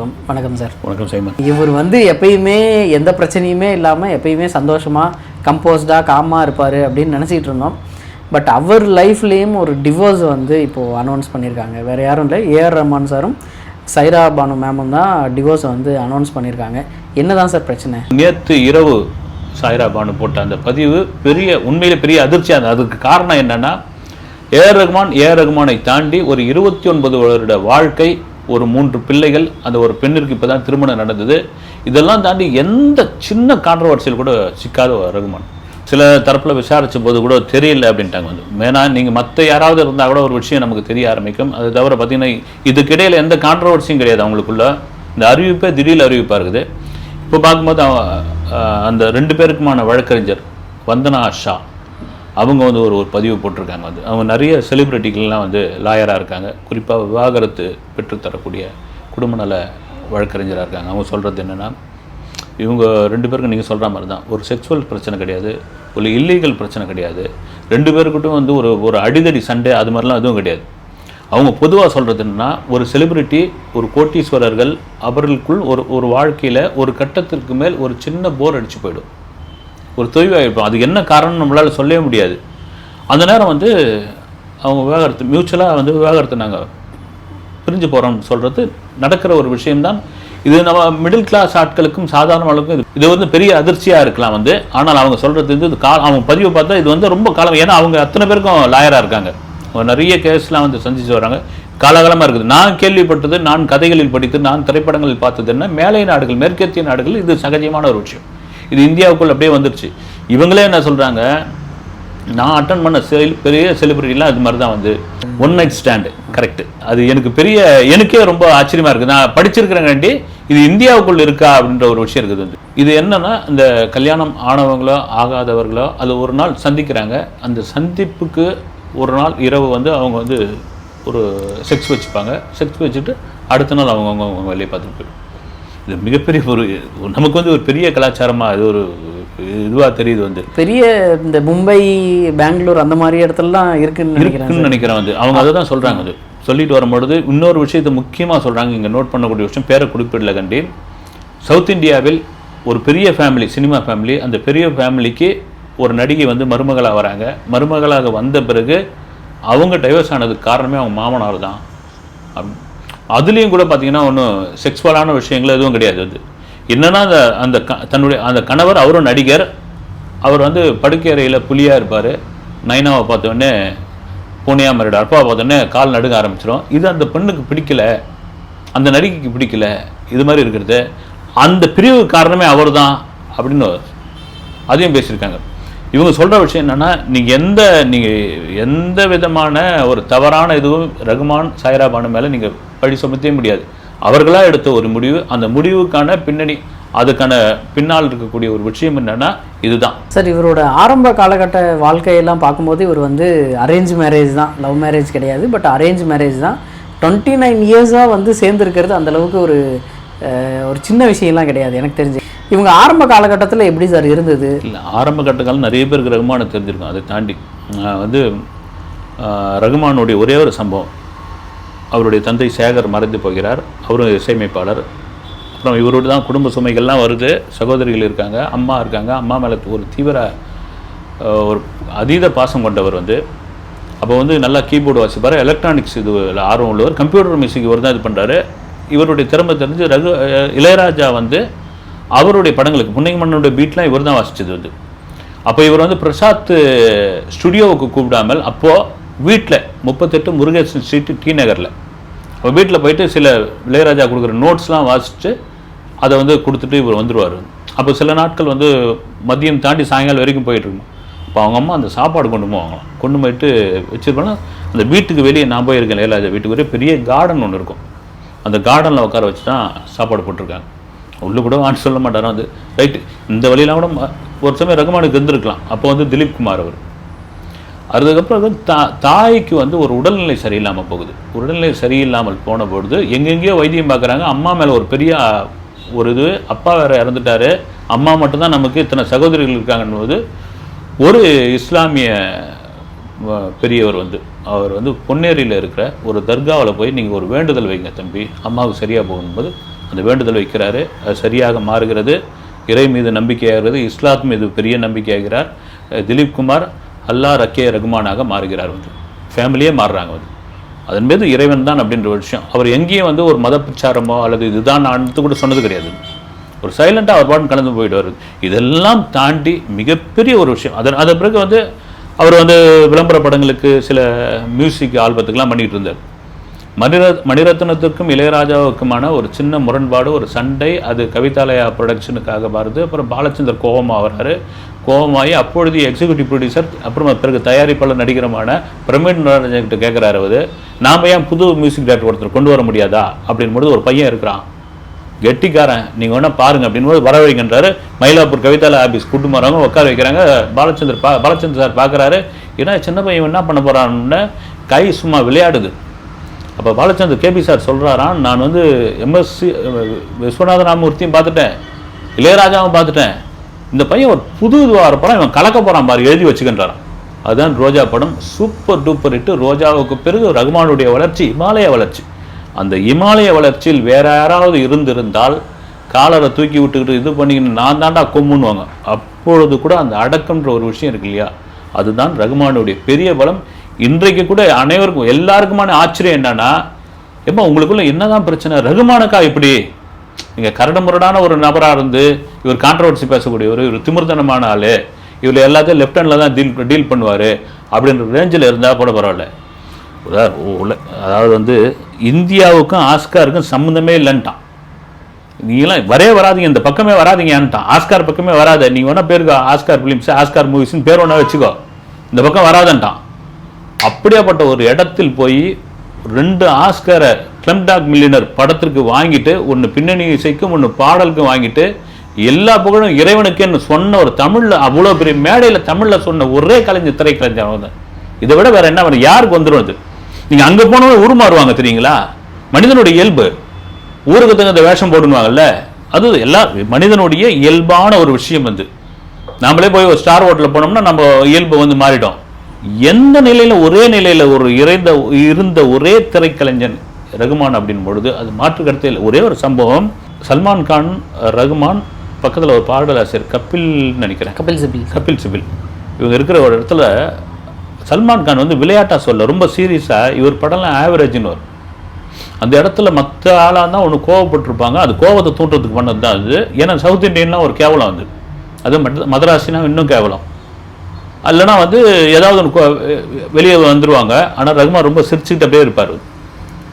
வணக்கம் சார். வணக்கம் சைமன். இவர் எப்பயுமே எந்த பிரச்சனையுமே இல்லாமல் எப்பயுமே சந்தோஷமாக கம்போஸ்டாக காமாக இருப்பார் அப்படின்னு நினச்சிக்கிட்டு இருந்தோம். பட் அவர் லைஃப்லேயும் ஒரு டிவோர்ஸ் இப்போது அனௌன்ஸ் பண்ணியிருக்காங்க. வேறு யாரும் இல்லை, ஏஆர் ரஹ்மான் சாரும் சைரா பானு மேமும் தான் டிவோர்ஸை அனௌன்ஸ் பண்ணியிருக்காங்க. என்ன தான் சார் பிரச்சனை? நேற்று இரவு சைரா பானு போட்ட அந்த பதிவு உண்மையிலே பெரிய அதிர்ச்சியாக இருந்தது. அதுக்கு காரணம் என்னென்னா, ஏஆர் ரஹ்மானை தாண்டி ஒரு 29 வருட வாழ்க்கை, ஒரு 3 பிள்ளைகள், அந்த ஒரு பெண்ணிற்கு இப்போ தான் திருமணம் நடந்தது. இதெல்லாம் தாண்டி எந்த சின்ன கான்ட்ரவர்சியில் கூட சிக்காத ரஹ்மான். சில தரப்பில் விசாரித்த போது கூட தெரியல அப்படின்ட்டாங்க. மேனா நீங்கள் மற்ற யாராவது இருந்தால் கூட ஒரு விஷயம் நமக்கு தெரிய ஆரம்பிக்கும். அது தவிர பார்த்தீங்கன்னா இதுக்கிடையில் எந்த கான்ட்ரவர்சியும் கிடையாது அவங்களுக்குள்ள. இந்த அறிவிப்பே திடீர் அறிவிப்பாக இருக்குது. இப்போ பார்க்கும்போது அந்த 2 பேருக்குமான வழக்கறிஞர் வந்தனா ஷா அவங்க ஒரு பதிவு போட்டிருக்காங்க. அவங்க நிறைய செலிப்ரிட்டிகள்லாம் லாயராக இருக்காங்க. குறிப்பாக விவாகரத்து பெற்றுத்தரக்கூடிய குடும்ப நல வழக்கறிஞராக இருக்காங்க. அவங்க சொல்கிறது என்னென்னா, இவங்க 2 பேருக்கும் நீங்கள் சொல்கிற மாதிரி தான், ஒரு செக்ஸுவல் பிரச்சனை கிடையாது, ஒரு இல்லீகல் பிரச்சனை கிடையாது. 2 பேருக்கிட்டும் ஒரு அடிதடி சண்டை அது மாதிரிலாம் எதுவும் கிடையாது. அவங்க பொதுவாக சொல்கிறது என்னென்னா, ஒரு செலிப்ரிட்டி, ஒரு கோட்டீஸ்வரர்கள் அவர்களுக்குள் ஒரு வாழ்க்கையில் ஒரு கட்டத்திற்கு மேல் ஒரு சின்ன போர் அடித்து போயிடும், ஒரு தொய்வாயிருப்போம். அது என்ன காரணம்னு நம்மளால் சொல்லவே முடியாது. அந்த நேரம் அவங்க விவாகரத்து மியூச்சுவலாக விவாகரத்து நாங்கள் பிரிஞ்சு போகிறோம்னு சொல்கிறது நடக்கிற ஒரு விஷயம்தான். இது நம்ம மிடில் கிளாஸ் ஆட்களுக்கும் சாதாரண ஆளுக்கும் இது பெரிய அதிர்ச்சியாக இருக்கலாம். ஆனால் அவங்க சொல்கிறது அவங்க பதிவை பார்த்தா இது ரொம்ப காலம். ஏன்னா அவங்க அத்தனை பேருக்கும் லாயராக இருக்காங்க. நிறைய கேஸ்லாம் சந்திச்சு வராங்க. காலகாலமாக இருக்குது. நான் கேள்விப்பட்டது, நான் கதைகளில் படித்து, நான் திரைப்படங்களில் பார்த்தது என்ன, மேலை நாடுகள், மேற்கத்திய நாடுகள் இது சகஜமான ஒரு விஷயம். இது இந்தியாவுக்குள் அப்படியே வந்துருச்சு. இவங்களே என்ன சொல்கிறாங்க, நான் அட்டன் பண்ண பெரிய செலிபிரிட்டிலாம் இது மாதிரி தான் ஒன் நைட் ஸ்டாண்டு. கரெக்டு. அது எனக்கே ரொம்ப ஆச்சரியமாக இருக்குது. நான் படிச்சிருக்கிறேங்காண்டி இது இந்தியாவுக்குள் இருக்கா அப்படின்ற ஒரு விஷயம் இருக்குது. இது என்னன்னா, இந்த கல்யாணம் ஆனவங்களோ ஆகாதவர்களோ அது ஒரு நாள் சந்திக்கிறாங்க. அந்த சந்திப்புக்கு ஒரு நாள் இரவு அவங்க ஒரு செக்ஸ் வச்சுப்பாங்க. செக்ஸ் வச்சுட்டு அடுத்த நாள் அவங்க வேலையை பார்த்துட்டு போயிடும். இது மிகப்பெரிய நமக்கு ஒரு பெரிய கலாச்சாரமாக இது ஒரு இதுவாக தெரியுது. பெரிய இந்த மும்பை, பெங்களூர் அந்த மாதிரி இடத்துலலாம் இருக்குன்னு நினைக்கிறேன். அவங்க அதை தான் சொல்கிறாங்க. சொல்லிட்டு வரும்பொழுது இன்னொரு விஷயத்தை முக்கியமாக சொல்கிறாங்க. இங்கே நோட் பண்ணக்கூடிய விஷயம், பேரை குறிப்பிடல கண்டி, சவுத் இந்தியாவில் ஒரு பெரிய ஃபேமிலி, சினிமா ஃபேமிலி, அந்த பெரிய ஃபேமிலிக்கு ஒரு நடிகை மருமகளாக வராங்க. மருமகளாக வந்த பிறகு அவங்க டைவர்ஸ் ஆனதுக்கு காரணமே அவங்க மாமனார் தான். அதுலேயும் கூட பார்த்தீங்கன்னா ஒன்றும் செக்ஸுவலான விஷயங்கள் எதுவும் கிடையாது. என்னன்னா, தன்னுடைய அந்த கணவர், அவரும் நடிகர், அவர் படுக்கை அறையில் புலியாக இருப்பார். நைனாவை பார்த்தோடனே பூனையாக மாறிடார். அப்பாவை பார்த்தோடனே கால் நடுங்க ஆரம்பிச்சிடும். இது அந்த பெண்ணுக்கு பிடிக்கல, அந்த நடிகைக்கு பிடிக்கல, இது மாதிரி இருக்கிறது. அந்த பிரிவு காரணமே அவர் தான் அப்படின்னு அதையும் பேசியிருக்காங்க. இவங்க சொல்கிற விஷயம் என்னென்னா, நீங்கள் எந்த விதமான ஒரு தவறான இதுவும் ரஹ்மான், சைரா பானு மேலே நீங்கள் பழி சுமத்தவே முடியாது. அவர்களாக எடுத்த ஒரு முடிவு. அந்த முடிவுக்கான பின்னணி, அதுக்கான பின்னால் இருக்கக்கூடிய ஒரு விஷயம் என்னென்னா இதுதான். சார், இவரோட ஆரம்ப காலகட்ட வாழ்க்கையெல்லாம் பார்க்கும்போது இவர் அரேஞ்ச் மேரேஜ் தான், லவ் மேரேஜ் கிடையாது. பட் அரேஞ்ச் மேரேஜ் தான். 29 இயர்ஸாக சேர்ந்துருக்கிறது அந்தளவுக்கு ஒரு சின்ன விஷயம்லாம் கிடையாது எனக்கு தெரிஞ்சு. இவங்க ஆரம்ப காலகட்டத்தில் எப்படி சார் இருந்தது? இல்லை, ஆரம்ப கட்டக்காலம் நிறைய பேருக்கு ரஹ்மானை தெரிஞ்சிருக்கும். அதை தாண்டி ரஹ்மானுடைய ஒரே ஒரு சம்பவம், அவருடைய தந்தை சேகர் மறைந்து போகிறார். அவரும் இசையமைப்பாளர். அப்புறம் இவரோடு தான் குடும்ப சுமைகள்லாம் வருது. சகோதரிகள் இருக்காங்க, அம்மா இருக்காங்க. அம்மா மேலே ஒரு தீவிர ஒரு அதீத பாசம் கொண்டவர். அப்போ நல்லா கீபோர்டு வாசிப்பார். எலக்ட்ரானிக்ஸ் இதில் ஆர்வம் உள்ளவர். கம்ப்யூட்டர் மியூசிக் இவர் தான் இது பண்ணுறாரு. இவருடைய திறமை தெரிஞ்சு இளையராஜா அவருடைய படங்களுக்கு புன்னை மன்னனுடைய பீட்லாம் இவர் தான் வாசித்தது. அப்போ இவர் பிரசாத் ஸ்டுடியோவுக்கு கூப்பிடாமல் அப்போது வீட்டில் 38 முருகேசன் ஸ்ட்ரீட், டி நகரில், அப்போ வீட்டில் போயிட்டு சில இளையராஜா கொடுக்குற நோட்ஸ்லாம் வாசித்து அதை கொடுத்துட்டு இவர் வந்துடுவார். அப்போ சில நாட்கள் மதியம் தாண்டி சாயங்காலம் வரைக்கும் போயிட்டுருக்கணும். அப்போ அவங்க அம்மா அந்த சாப்பாடு கொண்டு போவாங்களாம். கொண்டு போயிட்டு வச்சுருப்போன்னா, அந்த வீட்டுக்கு வெளியே நான் போயிருக்கேன், இளையராஜா வீட்டுக்கு வெளியே பெரிய கார்டன் ஒன்று இருக்கும். அந்த கார்டனில் உட்கார வச்சு தான் சாப்பாடு போட்டிருக்காங்க. உள்ளே கூட வான்னு சொல்ல மாட்டார். ரைட்டு, இந்த வழியெலாம் கூட ஒரு சமயம் ரஹ்மானுக்கு இருந்திருக்கலாம். அப்போ திலீப் குமார் அவர். அதுக்கப்புறம் தாய்க்கு ஒரு உடல்நிலை சரியில்லாமல் போகுது. உடல்நிலை சரியில்லாமல் போன பொழுது எங்கெங்கேயோ வைத்தியம் பார்க்குறாங்க. அம்மா மேலே ஒரு பெரிய இது, அப்பா வேறு இறந்துட்டார், அம்மா மட்டும்தான் நமக்கு, இத்தனை சகோதரிகள் இருக்காங்கன்னு ஒரு இஸ்லாமிய பெரியவர் அவர் பொன்னேரியில் இருக்கிற ஒரு தர்காவில் போய் நீங்கள் ஒரு வேண்டுதல் வைங்க தம்பி, அம்மாவுக்கு சரியாக போகும்போது அந்த வேண்டுதல் வைக்கிறாரு. அது சரியாக மாறுகிறது. இறை மீது நம்பிக்கையாகிறது. இஸ்லாத் மீது பெரிய நம்பிக்கையாகிறார். திலீப் குமார் அல்லா ரக்கே ரகுமானாக மாறுகிறார். வந்து ஃபேமிலியே மாறுறாங்க. வந்து அதன் மீது இறைவன் தான் அப்படின்ற ஒரு விஷயம். அவர் எங்கேயும் வந்து ஒரு மத பிரச்சாரமோ அல்லது இதுதான் நான் கூட சொன்னது கிடையாது. ஒரு சைலண்டாக அவர் பாட்டு கலந்து போயிட்டு வருது. இதெல்லாம் தாண்டி மிகப்பெரிய ஒரு விஷயம். அதன் பிறகு வந்து அவர் வந்து விளம்பர படங்களுக்கு சில மியூசிக் ஆல்பத்துக்கெல்லாம் பண்ணிகிட்டு இருந்தார். மணிரத்னத்திற்கும் இளையராஜாவுக்குமான ஒரு சின்ன முரண்பாடு, ஒரு சண்டை, அது கவிதாலயா ப்ரொடக்ஷனுக்காக வருது. அப்புறம் பாலச்சந்தர் கோபமாக வர்றாரு. கோபமாகி அப்பொழுது எக்ஸிக்யூட்டிவ் ப்ரொடியூசர் அப்புறம் பிறகு தயாரிப்பாளர் நடிகரமான பிரமிட் நடராஜன்கிட்ட கேட்குறாரு, அவர் நாம் ஏன் புது மியூசிக் டைரக்டர் ஒருத்தர் கொண்டு வர முடியாதா அப்படின்போது ஒரு பையன் இருக்கிறான் கெட்டிக்காரன், நீங்கள் வேணால் பாருங்கள் அப்படின்போது வர வைக்கின்றாரு. மயிலாப்பூர் கவிதாலயா ஆஃபீஸ் கூட்டு போகிறாங்க, உட்கார வைக்கிறாங்க. பாலச்சந்தர் சார் பார்க்குறாரு, ஏன்னா சின்ன பையன் என்ன பண்ண போகிறான்னு கை சும்மா விளையாடுது. அப்போ பாலச்சந்தர் கேபி சார் சொல்கிறாராம், நான் வந்து எம்எஸ்சி விஸ்வநாத ராமமூர்த்தியும் பார்த்துட்டேன், இளையராஜாவும் பார்த்துட்டேன், இந்த பையன் ஒரு புது இதுவாக படம் இவன் கலக்க போகிறான் பாரு, எழுதி வச்சுக்கின்றாரான். அதுதான் ரோஜா படம். Super duper hit. ரோஜாவுக்கு பிறகு ரகுமானுடைய வளர்ச்சி, இமாலய வளர்ச்சி. அந்த இமாலய வளர்ச்சியில் வேற யாராவது இருந்திருந்தால் காலரை தூக்கி விட்டுக்கிட்டு இது பண்ணிக்கிட்டு நான் தாண்டா கொம்முன்னுவாங்க. அப்பொழுது கூட அந்த அடக்கம்ன்ற ஒரு விஷயம் இருக்கு இல்லையா, அதுதான் ரகுமானுடைய பெரிய பலம். இன்றைக்கு கூட அனைவருக்கும் எல்லாருக்குமான ஆச்சரியம் என்னன்னா, எப்போ உங்களுக்குள்ள என்னதான் பிரச்சனை, ரகுமானுக்கா இப்படி நீங்கள் கரடுமுரடான ஒரு நபராக இருந்து இவர் கான்ட்ரவர்சி பேசக்கூடியவர், இவர் திமிர்த்தனமான ஆள், இவர் எல்லாத்தையும் லெஃப்ட் ஹேண்டில் தான் டீல் பண்ணுவார் அப்படின்ற ரேஞ்சில் இருந்தால் கூட பரவாயில்ல. அதாவது வந்து இந்தியாவுக்கும் ஆஸ்காருக்கும் சம்மந்தமே இல்லைன்ட்டான். நீங்களாம் வராதிங்க, இந்த பக்கமே வராதிங்கன்ட்டான். ஆஸ்கார் பக்கமே வராத, நீங்கள் வேணா பேருக்கு ஆஸ்கார் ஃபிலிம்ஸ் ஆஸ்கார் மூவிஸ்ன்னு பேர் ஒன்றா வச்சுக்கோ, இந்த பக்கம் வராதன்ட்டான். அப்படியாப்பட்ட ஒரு இடத்தில் போய் 2 ஆஸ்காரை ஸ்லம்டாக் மில்லியனர் படத்திற்கு வாங்கிட்டு, ஒன்று பின்னணி இசைக்கும் ஒன்று பாடலுக்கும் வாங்கிட்டு, எல்லா புகழும் இறைவனுக்குன்னு சொன்ன ஒரு தமிழில் அவ்வளோ பெரிய மேடையில் தமிழில் சொன்ன ஒரே திரைக்கலைஞர் அவங்க தான். இதை விட வேற என்ன வரும், யாருக்கு வந்துடும் அது? நீங்கள் அங்கே போனவங்க உருமாறுவாங்க தெரியுங்களா? மனிதனுடைய இயல்பு, ஊருக்கு தகுந்த வேஷம் போடுவாங்கல்ல, அது எல்லா மனிதனுடைய இயல்பான ஒரு விஷயம். வந்து நாமளே போய் ஒரு ஸ்டார் ஹோட்டலில் போனோம்னா நம்ம இயல்பு வந்து மாறிடும். எந்த நிலையில் ஒரே நிலையில் ஒரு இருந்த ஒரே திரைக்கலைஞன் ரகுமான் அப்படின் பொழுது அது மாற்று கருத்தே இல்லை. ஒரே ஒரு சம்பவம், சல்மான் கான் ரகுமான் பக்கத்தில் ஒரு பாடலாசிரியர் கபில் நினைக்கிறேன், கபில் சிபில் இவங்க இருக்கிற ஒரு இடத்துல சல்மான் கான் வந்து விளையாட்டாக சொல்ல ரொம்ப சீரியஸாக, இவர் படம்லாம் ஆவரேஜ்னு வரும். அந்த இடத்துல மற்ற ஆளாக தான் ஒன்று கோவப்பட்டிருப்பாங்க, அது கோவத்தை தூண்டுறதுக்கு பண்ணது தான் அது. ஏன்னா சவுத் இண்டியன்லாம் ஒரு கேவலம் வந்து, அது மதராசினா இன்னும் கேவலம். இல்லைனா வந்து ஏதாவது ஒன்று வெளியே வந்துடுவாங்க. ஆனால் ரகுமான் ரொம்ப சிரிச்சுக்கிட்டு அப்படியே இருப்பார்.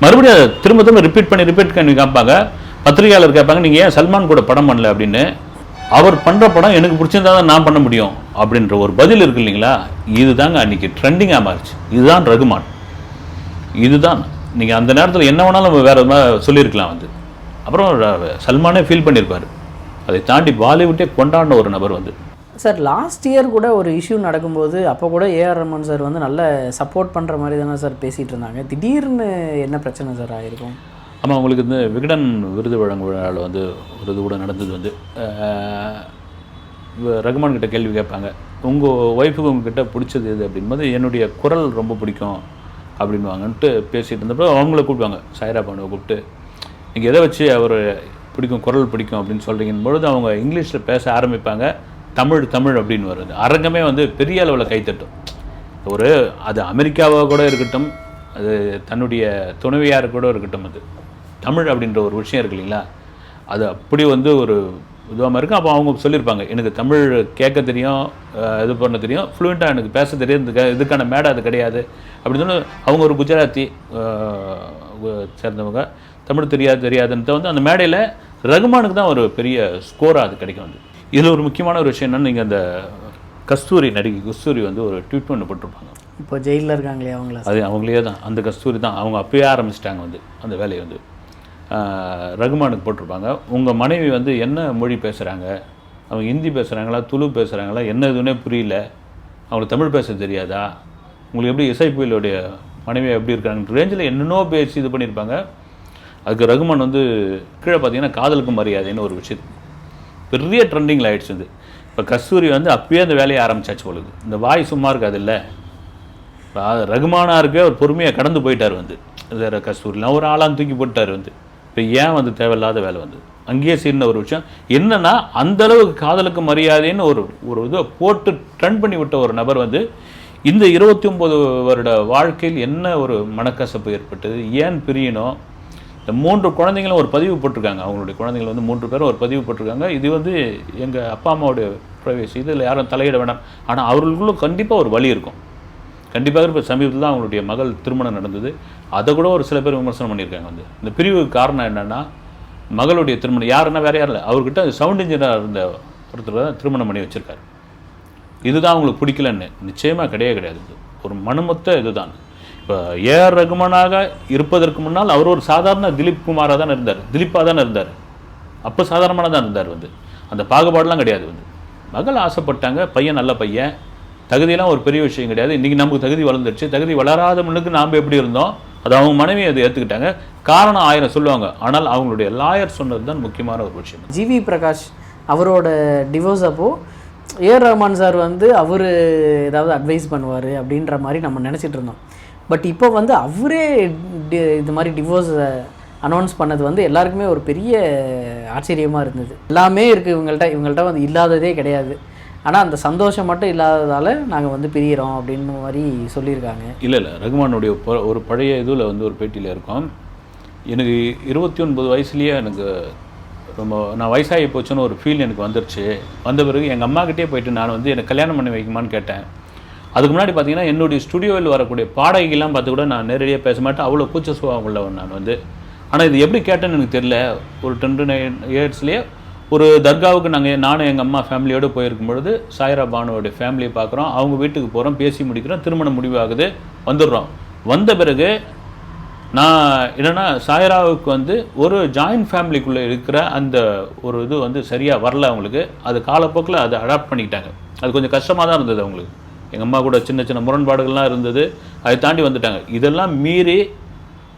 மறுபடியும் அதை திரும்ப ரிப்பீட் பண்ணி காப்பாங்க. பத்திரிகையாளர் கேட்பாங்க, நீங்கள் ஏன் சல்மான் கூட படம் பண்ணல அப்படின்னு. அவர் பண்ணுற படம் எனக்கு பிடிச்சிருந்தா தான் நான் பண்ண முடியும் அப்படின்ற ஒரு பதில் இருக்கு இல்லைங்களா, இதுதாங்க அன்றைக்கி ட்ரெண்டிங்காக மாறிச்சு. இதுதான் ரகுமான். இதுதான் நீங்கள் அந்த நேரத்தில் என்ன வேணாலும் நம்ம வேறு மாதிரி சொல்லியிருக்கலாம் வந்து. அப்புறம் சல்மானே ஃபீல் பண்ணியிருப்பார். அதை தாண்டி பாலிவுட்டே கொண்டாடின ஒரு நபர் வந்து. சார் லாஸ்ட் இயர் கூட ஒரு இஷ்யூ நடக்கும்போது அப்போ கூட ஏஆர் ரஹ்மான் சார் வந்து நல்ல சப்போர்ட் பண்ணுற மாதிரி தானே சார் பேசிகிட்டு இருந்தாங்க. திடீர்னு என்ன பிரச்சனை சார் ஆகிருக்கும்? ஆமாம், உங்களுக்கு இந்த விகடன் விருது வழங்கும் விழாவில் வந்து ஒரு இது கூட நடந்தது வந்து, ரகுமான் கிட்ட கேள்வி கேட்பாங்க, உங்கள் ஒய்ஃபுக்கு உங்ககிட்ட பிடிச்சது எது அப்படின்போது என்னுடைய குரல் ரொம்ப பிடிக்கும் அப்படின்வாங்கன்ட்டு பேசிகிட்டு இருந்தப்போ அவங்கள கூப்பிடுவாங்க, சாய்ரா பானுவை கூப்பிட்டு, நீங்கள் எதை வச்சு அவர் பிடிக்கும் குரல் பிடிக்கும் அப்படின்னு சொல்கிறீங்கன்னு பொழுது அவங்க இங்கிலீஷில் பேச ஆரம்பிப்பாங்க. தமிழ் அப்படின்னு வருது. அரங்கமே வந்து பெரிய அளவில் கைத்தட்டும். அது அமெரிக்காவாக கூட இருக்கட்டும், அது தன்னுடைய துணைவியார் கூட இருக்கட்டும், அது தமிழ் அப்படின்ற ஒரு விஷயம் இருக்கு இல்லைங்களா, அது அப்படி வந்து ஒரு இதுவாக இருக்கும். அப்போ அவங்க சொல்லியிருப்பாங்க, எனக்கு தமிழ் கேட்க தெரியும், இது பண்ண தெரியும், ஃப்ளூயண்ட்டாக எனக்கு பேச தெரியும், இதுக்கான மேடை அது கிடையாது அப்படின்னு சொல்லி அவங்க ஒரு குஜராத்தி சேர்ந்தவங்க, தமிழ் தெரியாதுன்ட்டு வந்து அந்த மேடையில் ரகுமானுக்கு தான் ஒரு பெரிய ஸ்கோராக அது கிடைக்கும். வந்து இதில் ஒரு முக்கியமான ஒரு விஷயம் என்னென்னு, நீங்கள் அந்த நடிகை கஸ்தூரி வந்து ஒரு ட்வீட் ஒன்று போட்டிருப்பாங்க. இப்போ ஜெயிலில் இருக்காங்களே அவங்கள, அது அவங்களே தான், அந்த கஸ்தூரி தான். அவங்க அப்பயே ஆரம்பிச்சிட்டாங்க வந்து அந்த வேலையை வந்து. ரகுமானுக்கு போட்டிருப்பாங்க, உங்கள் மனைவி வந்து என்ன மொழி பேசுகிறாங்க, அவங்க ஹிந்தி பேசுகிறாங்களா, துளு பேசுகிறாங்களா, என்ன இதுன்னே புரியல, அவங்களுக்கு தமிழ் பேச தெரியாதா, உங்களுக்கு எப்படி இசை புயலுடைய மனைவி எப்படி இருக்காங்க ரேஞ்சில் என்னென்னோ பேசி இது பண்ணியிருப்பாங்க. அதுக்கு ரகுமான் வந்து கீழே பார்த்தீங்கன்னா காதலுக்கு மரியாதைன்னு ஒரு விஷயம் பெரிய ட்ரெண்டிங்கில் ஆகிடுச்சு. இது இப்போ கஸ்தூரி வந்து அப்பயே அந்த வேலையை ஆரம்பிச்சாச்சு பொழுது. இந்த வாய் சும்மா இருக்காது இல்லை, ரகுமானாருக்கு ஒரு பொறுமையாக கடந்து போயிட்டார் வந்து. வேறு கஸ்தூரிலாம் ஒரு ஆளாக தூக்கி போட்டார் வந்து, இப்போ ஏன் வந்து தேவையில்லாத வேலை வந்தது அங்கேயே சீர்ன ஒரு விஷயம் என்னன்னா அந்த அளவுக்கு காதலுக்கு மரியாதைன்னு ஒரு இதை போட்டு ட்ரெண்ட் பண்ணி விட்ட ஒரு நபர் வந்து இந்த 29 வருட வாழ்க்கையில் என்ன ஒரு மனக்கசப்பு ஏற்பட்டது, ஏன் பிரியணும். இந்த 3 குழந்தைங்களும் ஒரு பதிவு போட்டிருக்காங்க, அவங்களுடைய குழந்தைகள் வந்து 3 பேரும் ஒரு பதிவு போட்டிருக்காங்க. இது வந்து எங்கள் அப்பா அம்மாவுடைய ப்ரைவேசி, இதில் யாரும் தலையிட வேண்டாம். ஆனால் அவர்களுக்குள்ள கண்டிப்பாக ஒரு வழி இருக்கும். கண்டிப்பாக இப்போ சமீபத்தில் தான் அவங்களுடைய மகள் திருமணம் நடந்தது. அதை கூட ஒரு சில பேர் விமர்சனம் பண்ணியிருக்காங்க. வந்து இந்த பிரிவுக்கு காரணம் என்னென்னா மகளுடைய திருமணம் யாருன்னா வேறு யாரும் இல்லை, அவர்கிட்ட சவுண்ட் இன்ஜினியராக இருந்த ஒருத்தர் தான் திருமணம் பண்ணி வச்சுருக்காரு. இதுதான் அவங்களுக்கு பிடிக்கலன்னு நிச்சயமாக கிடையாது. ஒரு மனுமொத்த இதுதான். இப்போ ஏஆர் ரகுமானாக இருப்பதற்கு முன்னால் அவர் ஒரு சாதாரண திலீப் குமாராக தான் இருந்தார், திலீப்பாக தான் இருந்தார். அப்போ சாதாரணமாக தான் இருந்தார். வந்து அந்த பாகுபாடெலாம் கிடையாது. வந்து மகள் ஆசைப்பட்டாங்க, பையன் நல்ல பையன், தகுதியெல்லாம் ஒரு பெரிய விஷயம் கிடையாது. இன்றைக்கி நமக்கு தகுதி வளர்ந்துருச்சு. தகுதி வளராத முன்னுக்கு நாம் எப்படி இருந்தோம், அது அவங்க மனைவி அதை ஏற்றுக்கிட்டாங்க. காரணம் 1000 சொல்லுவாங்க, ஆனால் அவங்களுடைய லாயர் சொன்னது தான் முக்கியமான ஒரு விஷயம். ஜிவி பிரகாஷ் அவரோட டிவோர்ஸ் அப்போது ஏஆர் ரஹ்மான் சார் வந்து அவர் ஏதாவது அட்வைஸ் பண்ணுவார் அப்படின்ற மாதிரி நம்ம நினச்சிட்டு இருந்தோம். பட் இப்போ வந்து அவரே இது மாதிரி டிவோர்ஸ் அனௌன்ஸ் பண்ணது வந்து எல்லாருக்குமே ஒரு பெரிய ஆச்சரியமாக இருந்தது. எல்லாமே இருக்குது இவங்கள்ட்ட வந்து இல்லாததே கிடையாது. ஆனால் அந்த சந்தோஷம் மட்டும் இல்லாததால் நாங்கள் வந்து பிரிகிறோம் அப்படின்னு மாதிரி சொல்லியிருக்காங்க. இல்லை ரகுமானுடைய ஒரு பழைய இதில் வந்து ஒரு பேட்டியில் இருக்கோம். எனக்கு 29 வயசுலேயே எனக்கு ரொம்ப நான் வயசாகி போச்சுன்னு ஒரு ஃபீல் எனக்கு வந்துருச்சு. வந்த பிறகு எங்கள் அம்மாக்கிட்டே போயிட்டு நான் வந்து எனக்கு கல்யாணம் பண்ணி வைக்குமான்னு கேட்டேன். அதுக்கு முன்னாடி பார்த்தீங்கன்னா என்னுடைய ஸ்டுடியோவில் வரக்கூடிய பாடகைகள்லாம் பார்த்து கூட நான் நேரடியாக பேச மாட்டேன், அவ்வளோ கூச்ச சுபாவம் உள்ளவன் நான் வந்து. ஆனால் இது எப்படி கேட்டேன்னு எனக்கு தெரியல. ஒரு 29 இயர்ஸ்லேயே ஒரு தர்காவுக்கு நானும் எங்கள் அம்மா ஃபேமிலியோடு போயிருக்கும் பொழுது சாய்ரா பானுவோடைய ஃபேமிலியை பார்க்குறோம், அவங்க வீட்டுக்கு போகிறோம், பேசி முடிக்கிறோம், திருமணம் முடிவாகுது, வந்துடுறோம். வந்த பிறகு நான் என்னென்னா சாய்ராவுக்கு வந்து ஒரு ஜாயின்ட் ஃபேமிலிக்குள்ளே இருக்கிற அந்த ஒரு இது வந்து சரியாக வரல அவங்களுக்கு. அது காலப்போக்கில் அதை அடாப்ட் பண்ணிக்கிட்டாங்க. அது கொஞ்சம் கஷ்டமாக தான் இருந்தது அவங்களுக்கு. எங்கள் அம்மா கூட சின்ன சின்ன முரண்பாடுகள்லாம் இருந்தது, அதை தாண்டி வந்துட்டாங்க. இதெல்லாம் மீறி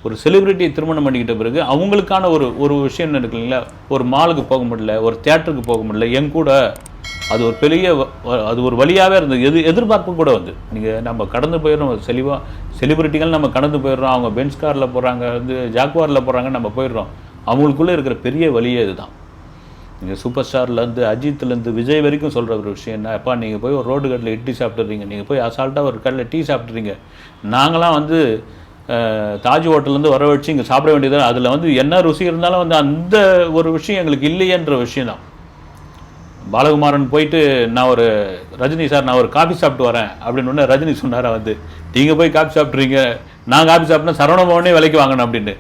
ஒரு செலிப்ரிட்டியை திருமணம் பண்ணிக்கிட்ட பிறகு அவங்களுக்கான ஒரு விஷயம் இருக்கு இல்லைங்களா, ஒரு மாலுக்கு போக முடியல, ஒரு தியேட்டருக்கு போக முடியல, என் கூட அது ஒரு பெரிய அது ஒரு வழியாகவே இருந்தது. எதிர்பார்ப்பு கூட வந்து நீங்கள் நம்ம கடந்து போயிடுறோம், செலிபிரிட்டிகள் நம்ம கடந்து போயிடுறோம், அவங்க பென்ஸ் காரில் போகிறாங்க, வந்து ஜாக்வாரில் போகிறாங்க, நம்ம போயிடுறோம். அவங்களுக்குள்ளே இருக்கிற பெரிய வழியே இதுதான். நீங்கள் சூப்பர் ஸ்டார்லேருந்து அஜித்லேருந்து விஜய் வரைக்கும் சொல்கிற ஒரு விஷயம் என்ன, அப்பா நீங்கள் போய் ஒரு ரோடு கடையில் இட்லி சாப்பிட்றீங்க, நீங்கள் போய் அசால்ட்டாக ஒரு கடையில் டீ சாப்பிட்றீங்க, நாங்களாம் வந்து தாஜ் ஹோட்டல்லேருந்து வர வச்சு இங்கே சாப்பிட வேண்டியது. அதில் வந்து என்ன ருசி இருந்தாலும் வந்து அந்த ஒரு விஷயம் எங்களுக்கு இல்லையன்ற விஷயம் தான். பாலகுமாரன் போயிட்டு நான் ஒரு ரஜினி சார் நான் ஒரு காஃபி சாப்பிட்டு வரேன் அப்படின்னு ஒன்று ரஜினி சொன்னாரா, வந்து நீங்கள் போய் காஃபி சாப்பிட்றீங்க, நான் காஃபி சாப்பிட்டா சரவணபவனே விலைக்கு வாங்கணும் அப்படின்னு.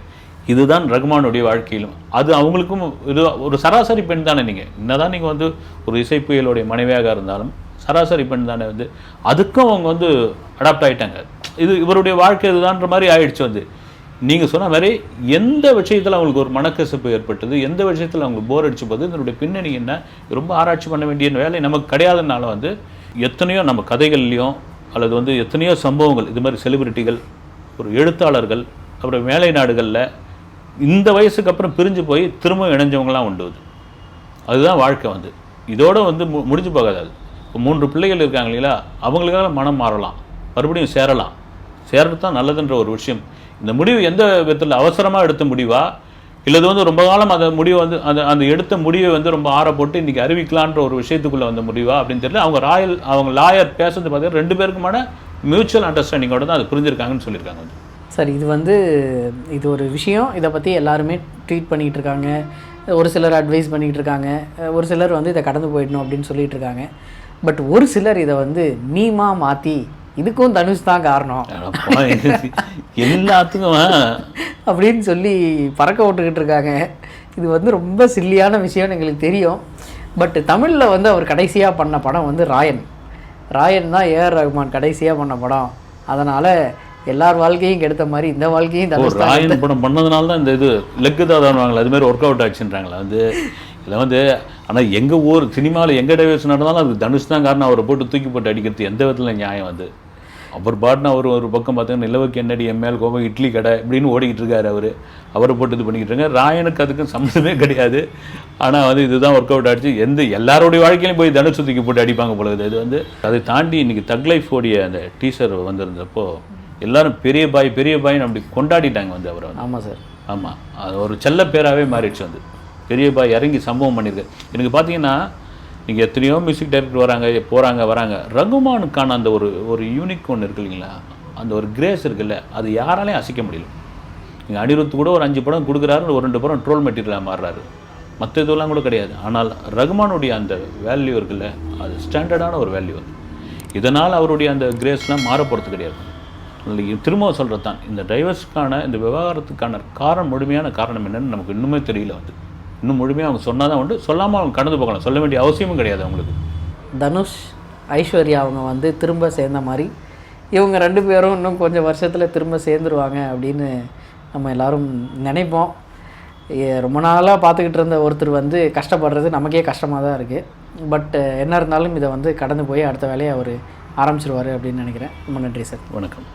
இதுதான் ரகுமானுடைய வாழ்க்கையிலும். அது அவங்களுக்கும் இது ஒரு சராசரி பெண் தானே. நீங்கள் என்னதான் நீங்கள் வந்து ஒரு இசைப்புயலுடைய மனைவியாக இருந்தாலும் சராசரி பெண் தானே. வந்து அதுக்கும் அவங்க வந்து அடாப்ட் ஆகிட்டாங்க. இது இவருடைய வாழ்க்கை இதுதான்ற மாதிரி ஆயிடுச்சு. வந்து நீங்கள் சொன்ன மாதிரி எந்த விஷயத்தில் அவங்களுக்கு ஒரு மனக்கசப்பு ஏற்பட்டது, எந்த விஷயத்தில் அவங்களுக்கு போர் அடிச்சு போகுது, இதனுடைய பின்னணி என்ன, ரொம்ப ஆராய்ச்சி பண்ண வேண்டிய வேலை நமக்கு கிடையாதுனால வந்து எத்தனையோ நம்ம கதைகள்லையும் அல்லது வந்து எத்தனையோ சம்பவங்கள் இது மாதிரி செலிபிரிட்டிகள், ஒரு எழுத்தாளர்கள், அப்புறம் மேலை நாடுகளில் இந்த வயசுக்கு அப்புறம் பிரிஞ்சு போய் திரும்ப இணைஞ்சவங்களாம் உண்டு. அதுதான் வாழ்க்கை. வந்து இதோடு வந்து முடிஞ்சு போகாது. அது இப்போ 3 பிள்ளைகள் இருக்காங்க இல்லைங்களா, அவங்களுக்காக மனம் மாறலாம், மறுபடியும் சேர்றது தான் நல்லதுன்ற ஒரு விஷயம். இந்த முடிவு எந்த விதத்தில் அவசரமாக எடுத்த முடிவா, இல்லது வந்து ரொம்ப காலம் அந்த முடிவை வந்து அந்த எடுத்த முடிவை வந்து ரொம்ப ஆற போட்டு இன்றைக்கி அறிவிக்கலான்ற ஒரு விஷயத்துக்குள்ளே வந்த முடிவா அப்படின்னு தெரியல. அவங்க லாயர் பேசுறது பார்த்தீங்கன்னா 2 பேருக்குமான மியூச்சுவல் அண்டர்ஸ்டாண்டிங்கோட தான் அது புரிஞ்சிருக்காங்கன்னு சொல்லியிருக்காங்க. சார் இது ஒரு விஷயம், இதை பற்றி எல்லாருமே ட்வீட் பண்ணிகிட்டு இருக்காங்க, ஒரு சிலர் அட்வைஸ் பண்ணிகிட்டு இருக்காங்க, ஒரு சிலர் வந்து இதை கடந்து போயிடணும் அப்படின்னு சொல்லிட்டு இருக்காங்க. பட் ஒரு சிலர் இதை வந்து மீமாக மாற்றி இதுக்கும் தனுஷ் தான் காரணம் எல்லாத்துக்கும் அப்படின்னு சொல்லி பறக்க விட்டுக்கிட்டு இருக்காங்க. இது வந்து ரொம்ப சில்லியான விஷயம்னு எங்களுக்கு தெரியும். பட் தமிழில் வந்து அவர் கடைசியாக பண்ண படம் வந்து ராயன் தான் ஏஆர் ரஹ்மான் கடைசியாக பண்ண படம். அதனால் எல்லார் வாழ்க்கையும் கெடுத்த மாதிரி இந்த வாழ்க்கையும் தனுஷ் ராயன் படம் பண்ணதுனால தான் இந்த இது லெக்கு தான் வாங்கல, அது மாதிரி ஒர்க் அவுட் ஆச்சுன்றாங்களா. வந்து இதில் வந்து ஆனால் எங்கள் ஊர் சினிமாவில் எங்கே டைவர்ஸ் நடந்தாலும் அது தனுஷ் தான் காரணம். அவரை போட்டு தூக்கி போட்டு அடிக்கிறது எந்த விதத்தில் நியாயம்? வந்து அவர் பாட்டுனா ஒரு பக்கம் பார்த்தீங்கன்னா நிலவுக்கு என்னடி எம்எல் கோபம் இட்லி கடை இப்படின்னு ஓடிக்கிட்டு இருக்காரு. அவரை போட்டு இது பண்ணிக்கிட்டு இருக்காங்க. ராயனுக்கு அதுக்கும் சம்மந்தமே கிடையாது. ஆனால் வந்து இதுதான் ஒர்க் அவுட் ஆகிடுச்சு. எல்லாருடைய வாழ்க்கையிலையும் போய் தனுஷ் தூக்கி போட்டு அடிப்பாங்க போல. இது வந்து அதை தாண்டி இன்றைக்கி தக் லைஃப் ஓடிய அந்த டீசர் வந்திருந்தப்போ எல்லாரும் பெரிய பாய்ன்னு அப்படி கொண்டாடிட்டாங்க வந்து அவரை வந்து. ஆமாம் சார். ஆமாம், அது ஒரு செல்ல பேராகவே மாறிடுச்சு வந்து. பெரிய பாய் இறங்கி சம்பவம் பண்ணியிருக்கு. எனக்கு பார்த்தீங்கன்னா நீங்கள் எத்தனையோ மியூசிக் டைரக்டர் வராங்க. ரகுமானுக்கான அந்த ஒரு யூனிக் ஒன்று இருக்கு இல்லைங்களா, அந்த ஒரு கிரேஸ் இருக்குல்ல, அது யாராலையும் அசைக்க முடியல. நீங்கள் அனிருத் கூட ஒரு 5 படம் கொடுக்குறாரு, ஒரு 2 படம் ட்ரோல் மெட்டீரியலாக மாறுறாரு, மற்ற இதெல்லாம் கூட கிடையாது. ஆனால் ரகுமானுடைய அந்த வேல்யூ இருக்குல்ல, அது ஸ்டாண்டர்டான ஒரு வேல்யூ அது. இதனால் அவருடைய அந்த கிரேஸ்லாம் மாற போகிறது கிடையாது. திரும்ப சொல்கிறது தான், இந்த டைவர்ஸ்க்கான இந்த விவகாரத்துக்கான முழுமையான காரணம் என்னன்னு நமக்கு இன்னுமே தெரியல வந்து. இன்னும் முழுமையாக அவங்க சொன்னால் தான் உண்டு, சொல்லாமல் அவங்க கடந்து போகலாம், சொல்ல வேண்டிய அவசியமும் கிடையாது அவங்களுக்கு. தனுஷ் ஐஸ்வர்யா அவங்க வந்து திரும்ப சேர்ந்த மாதிரி இவங்க 2 பேரும் இன்னும் கொஞ்சம் வருஷத்தில் திரும்ப சேர்ந்துருவாங்க அப்படின்னு நம்ம எல்லோரும் நினைப்போம். ரொம்ப நாளாக பார்த்துக்கிட்டு இருந்த ஒருத்தர் வந்து கஷ்டப்படுறது நமக்கே கஷ்டமாக தான் இருக்குது. பட் என்ன இருந்தாலும் இதை வந்து கடந்து போய் அடுத்த வேலையை அவர் ஆரம்பிச்சிருவார் அப்படின்னு நினைக்கிறேன். ரொம்ப நன்றி சார். வணக்கம்.